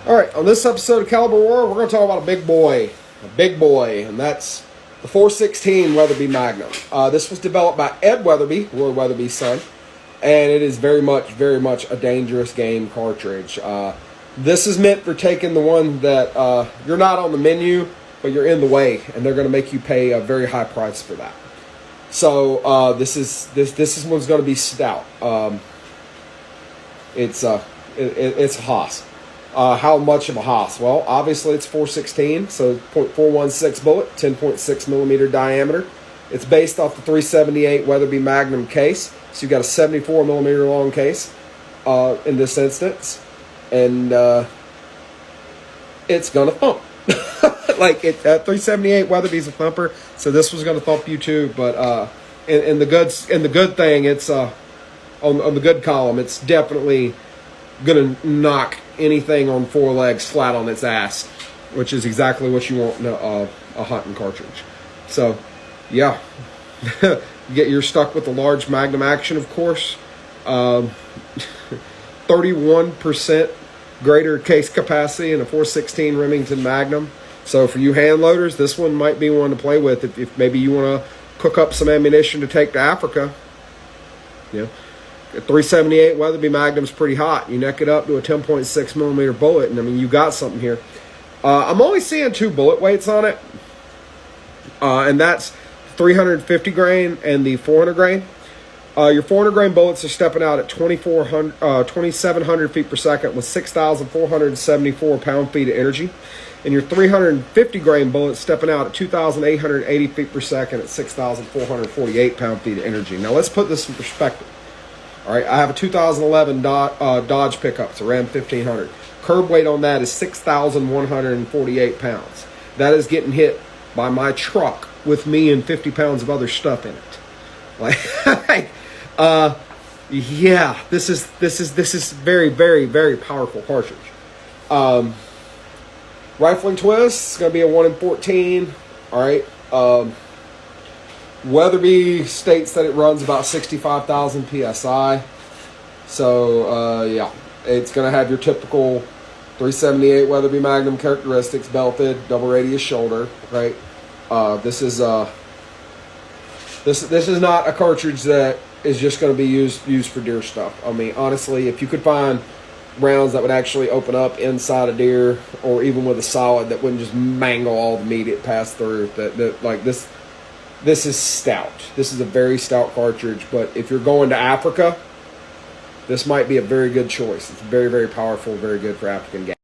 All right, on this episode of Caliber War, we're going to talk about a big boy, and that's the 416 Weatherby Magnum. This was developed by Ed Weatherby, Roy Weatherby's son, and it is very much a dangerous game cartridge. This is meant for taking the one that you're not on the menu, but you're in the way, and they're going to make you pay a very high price for that. So this one's going to be stout. It's a Haas. How much of a Haas? Well, obviously it's 416, so .416 bullet, 10.6 millimeter diameter. It's based off the 378 Weatherby Magnum case, so you've got a 74 millimeter long case in this instance, and it's gonna thump. Like that 378 Weatherby's a thumper, so this was gonna thump you too. But in the good thing, it's on the good column, it's definitely gonna knock anything on four legs flat on its ass, which is exactly what you want in a hunting cartridge. So, yeah, you're stuck with the large Magnum action, of course. 31% greater case capacity in a 416 Remington Magnum. So for you hand loaders, this one might be one to play with if maybe you want to cook up some ammunition to take to Africa. Yeah. A 378 Weatherby Magnum's pretty hot. You neck it up to a 10.6 millimeter bullet, and I mean, you got something here. I'm only seeing 2 bullet weights on it, and that's 350 grain and the 400 grain. Your 400 grain bullets are stepping out at 2,700 feet per second with 6,474 pound-feet of energy. And your 350 grain bullets stepping out at 2,880 feet per second at 6,448 pound-feet of energy. Now, let's put this in perspective. All right, I have a 2011 Dodge pickup. It's a Ram 1500. Curb weight on that is 6,148 pounds. That is getting hit by my truck with me and 50 pounds of other stuff in it. Like, yeah, this is very, very, very powerful cartridge. Rifling twist is going to be a 1 in 14. All right. Weatherby states that it runs about 65,000 psi. So, yeah, it's going to have your typical 378 Weatherby Magnum characteristics: belted, double radius shoulder. Right. This is not a cartridge that is just going to be used for deer stuff. I mean, honestly, if you could find rounds that would actually open up inside a deer, or even with a solid that wouldn't just mangle all the meat it passed through, that like this is stout. This is a very stout cartridge. But if you're going to Africa, this might be a very good choice. It's very, very powerful, very good for African game.